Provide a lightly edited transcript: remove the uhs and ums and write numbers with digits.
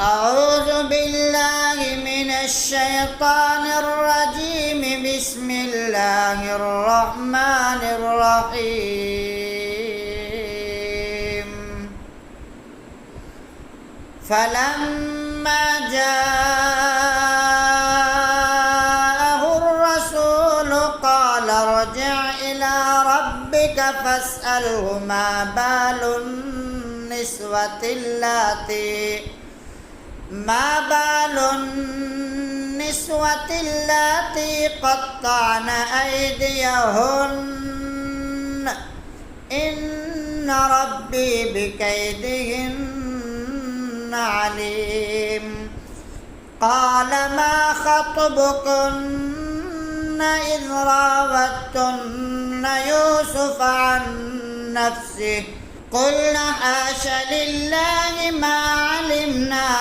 أعوذ بالله من الشيطان الرجيم. بسم الله الرحمن الرحيم. فلما جاءه الرسول قال ارجع إلى ربك فاسأله ما بال النسوة اللاتي قطعن أيديهن إن ربي بكيدهن عليم. قال ما خطبكن إذ راوتن يوسف عن نفسه قلن حاش لله ما علمنا